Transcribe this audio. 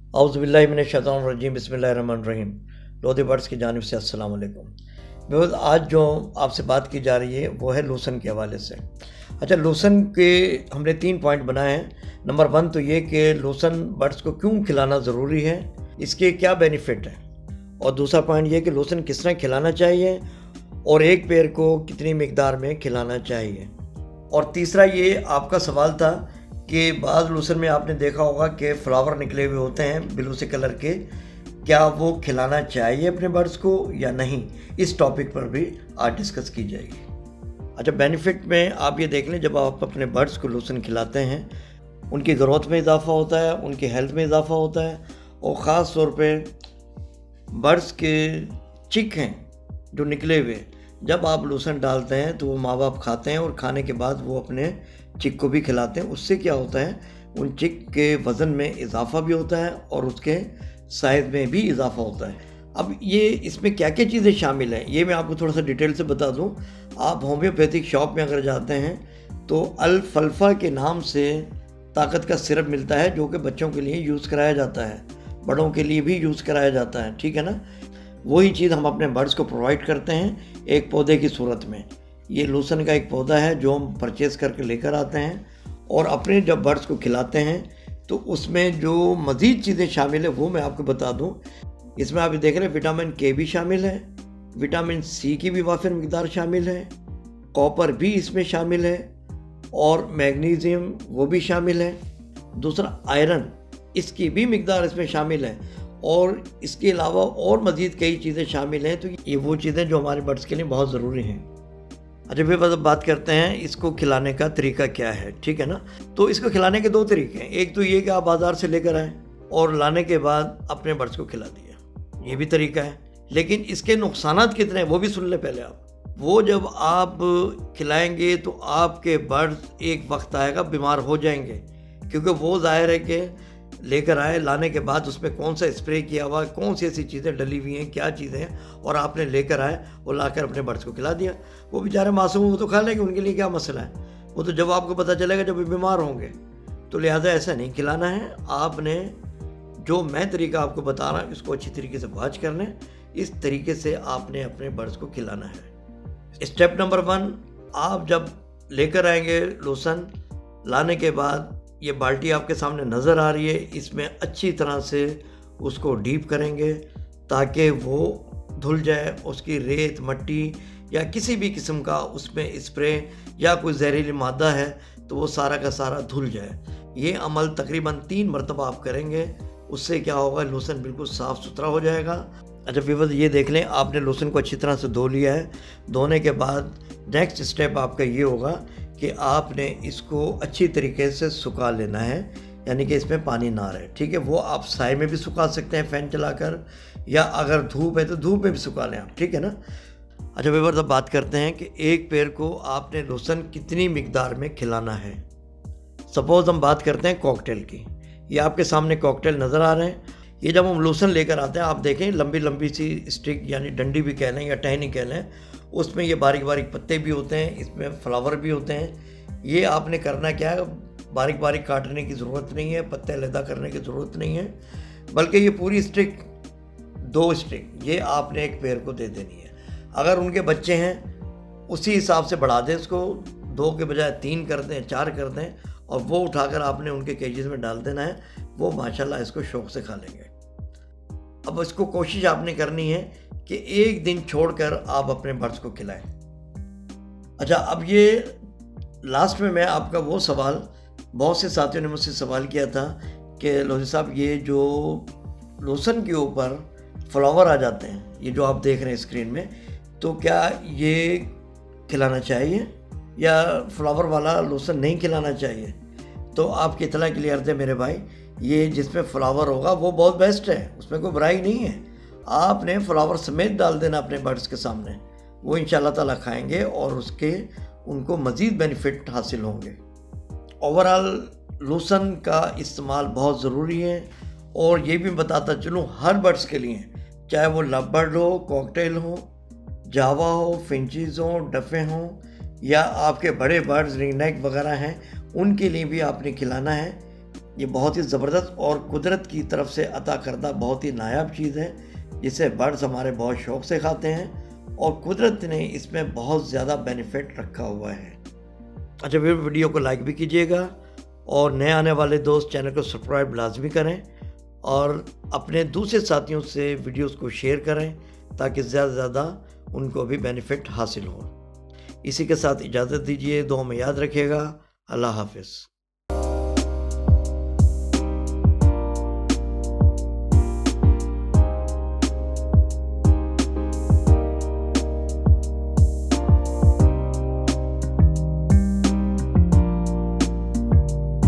औज़ुबिल्लाहिमिनश्शैतानिर्रजीम बिस्मिल्लाहिर्रहमानिर्रहीम। लोधी बर्ड्स की जानिब से अस्सलाम वालेकुम। बिकॉज़ आज जो आपसे बात की जा रही है वो है लूसन के हवाले से। अच्छा, लूसन के हमने 3 पॉइंट बनाए हैं। नंबर 1 तो ये कि लूसन बर्ड्स को क्यों खिलाना ज़रूरी है, इसके क्या बेनिफिट हैं, और दूसरा पॉइंट ये कि लूसन किस तरह खिलाना चाहिए और एक पेड़ को कितनी मिकदार में खिलाना चाहिए। और तीसरा ये आपका सवाल था कि बाज़ लूसन में आपने देखा होगा कि फ्लावर निकले हुए होते हैं ब्लू से कलर के, क्या वो खिलाना चाहिए अपने बर्ड्स को या नहीं, इस टॉपिक पर भी आज डिस्कस की जाएगी। अच्छा, बेनिफिट में आप ये देख लें, जब आप अपने बर्ड्स को लूसन खिलाते हैं उनकी ग्रोथ में इजाफा होता है, उनकी हेल्थ में इजाफा होता है, और ख़ास तौर पे बर्ड्स के चिक हैं जो निकले हुए, जब आप लूसन डालते हैं तो वो माँ बाप खाते हैं और खाने के बाद वो अपने चिक को भी खिलाते हैं। उससे क्या होता है, उन चिक के वज़न में इजाफा भी होता है और उसके साइज़ में भी इजाफा होता है। अब ये इसमें क्या क्या चीज़ें शामिल हैं ये मैं आपको थोड़ा सा डिटेल से बता दूं। आप होम्योपैथिक शॉप में अगर जाते हैं तो अल्फल्फा के नाम से ताकत का सिरप मिलता है, जो कि बच्चों के लिए यूज़ कराया जाता है, बड़ों के लिए भी यूज़ कराया जाता है, ठीक है ना। वही चीज़ हम अपने बर्ड्स को प्रोवाइड करते हैं एक पौधे की सूरत में। ये लूसन का एक पौधा है जो हम परचेज़ करके लेकर आते हैं, और अपने जब बर्ड्स को खिलाते हैं तो उसमें जो मज़ीद चीज़ें शामिल है वो मैं आपको बता दूं। इसमें आप देख रहे हैं विटामिन के भी शामिल है, विटामिन सी की भी वाफिर मिकदार शामिल है, कॉपर भी इसमें शामिल है, और मैग्नीशियम वो भी शामिल है। दूसरा आयरन, इसकी भी मिकदार इसमें शामिल है, और इसके अलावा और मज़ीद कई चीज़ें शामिल हैं। तो ये वो चीज़ें जो हमारे बर्ड्स के लिए बहुत ज़रूरी हैं। अच्छा, फिर मतलब बात करते हैं इसको खिलाने का तरीका क्या है, ठीक है ना। तो इसको खिलाने के 2 तरीके हैं। एक तो ये कि आप बाज़ार से लेकर आएँ और लाने के बाद अपने बर्ड्स को खिला दिया, ये भी तरीका है। लेकिन इसके नुकसानात कितने हैं वो भी सुन ले पहले आप। वो जब आप खिलाएंगे तो आपके बर्ड्स एक वक्त आएगा बीमार हो जाएंगे, क्योंकि वो ज़ाहिर है कि लेकर आए, लाने के बाद उसमें कौन सा स्प्रे किया हुआ, कौन सी ऐसी चीज़ें डली हुई हैं, क्या चीज़ें हैं, और आपने लेकर आए और लाकर अपने बर्ड्स को खिला दिया। वो बेचारे मासूम, वो तो खा लेंगे, उनके लिए क्या मसला है। वो तो जब आपको पता चलेगा जब बीमार होंगे। तो लिहाजा ऐसा नहीं खिलाना है। आपने जो मैं तरीका आपको बता रहा हूँ इसको अच्छी तरीके से वॉच करना है। इस तरीके से आपने अपने बर्ड्स को खिलाना है। स्टेप नंबर 1, आप जब लेकर आएंगे लूसन, लाने के बाद ये बाल्टी आपके सामने नज़र आ रही है, इसमें अच्छी तरह से उसको डीप करेंगे ताकि वो धुल जाए। उसकी रेत, मट्टी या किसी भी किस्म का उसमें स्प्रे या कोई जहरीली मादा है तो वो सारा का सारा धुल जाए। ये अमल तकरीबन 3 मरतबा आप करेंगे। उससे क्या होगा, लूसन बिल्कुल साफ़ सुथरा हो जाएगा। अच्छा व्यूअर्स, ये देख लें, आपने लूसन को अच्छी तरह से धो लिया है। धोने के बाद नेक्स्ट स्टेप आपका ये होगा कि आपने इसको अच्छी तरीके से सुखा लेना है, यानी कि इसमें पानी ना रहे, ठीक है। वो आप साए में भी सुखा सकते हैं फ़ैन चलाकर, या अगर धूप है तो धूप में भी सुखा लें आप, ठीक है ना। अच्छा व्यूअर्स, अब बात करते हैं कि एक पेड़ को आपने लूसन कितनी मिकदार में खिलाना है। सपोज़ हम बात करते हैं कॉकटेल की। ये आपके सामने कॉकटेल नज़र आ रहे हैं। ये जब हम लूसन लेकर आते हैं, आप देखें लंबी लंबी सी स्टिक यानी डंडी भी कह लें या टहनी कह लें, उसमें ये बारीक बारीक पत्ते भी होते हैं, इसमें फ्लावर भी होते हैं। ये आपने करना क्या है, बारीक बारीक काटने की ज़रूरत नहीं है, पत्ते अलहदा करने की ज़रूरत नहीं है, बल्कि ये पूरी स्टिक 2 स्टिक ये आपने एक पेड़ को दे देनी है। अगर उनके बच्चे हैं उसी हिसाब से बढ़ा दें, इसको 2 के बजाय 3 कर दें, 4 कर दें, और वो उठाकर आपने उनके केजेस में डाल देना है। वो माशाल्लाह इसको शौक़ से खा लेंगे। अब इसको कोशिश आपने करनी है कि एक दिन छोड़कर आप अपने बर्ड्स को खिलाएं। अच्छा, अब ये लास्ट में मैं आपका वो सवाल, बहुत से साथियों ने मुझसे सवाल किया था कि लोधी साहब, ये जो लूसन के ऊपर फ्लावर आ जाते हैं, ये जो आप देख रहे हैं स्क्रीन में, तो क्या ये खिलाना चाहिए या फ्लावर वाला लूसन नहीं खिलाना चाहिए। तो आपकी इत्तला के लिए अर्ज़ है मेरे भाई, ये जिसमें फ्लावर होगा वो बहुत बेस्ट है, उसमें कोई बुराई नहीं है। आपने फ्लावर समेत डाल देना अपने बर्ड्स के सामने, वो इंशाल्लाह ताला खाएंगे और उनको मज़ीद बेनिफिट हासिल होंगे। ओवरऑल लूसन का इस्तेमाल बहुत ज़रूरी है। और ये भी बताता चलूँ, हर बर्ड्स के लिए, चाहे वो लव बर्ड हो, कॉकटेल हो, जावा हो, फिंचीज़ हो, डफ़े हों, या आपके बड़े बर्ड्स रिंगनेक वगैरह हैं, उनके लिए भी आपने खिलाना है। ये बहुत ही ज़बरदस्त और कुदरत की तरफ से अता करदा बहुत ही नायाब चीज़ है, जिसे बर्ड्स हमारे बहुत शौक़ से खाते हैं और कुदरत ने इसमें बहुत ज़्यादा बेनिफिट रखा हुआ है। अच्छा, फिर वीडियो को लाइक भी कीजिएगा और नए आने वाले दोस्त चैनल को सब्सक्राइब लाजमी करें और अपने दूसरे साथियों से वीडियोस को शेयर करें ताकि ज़्यादा से ज़्यादा उनको भी बेनिफिट हासिल हो। इसी के साथ इजाज़त दीजिए, दुआ में याद रखिएगा। अल्लाह हाफ़िज़।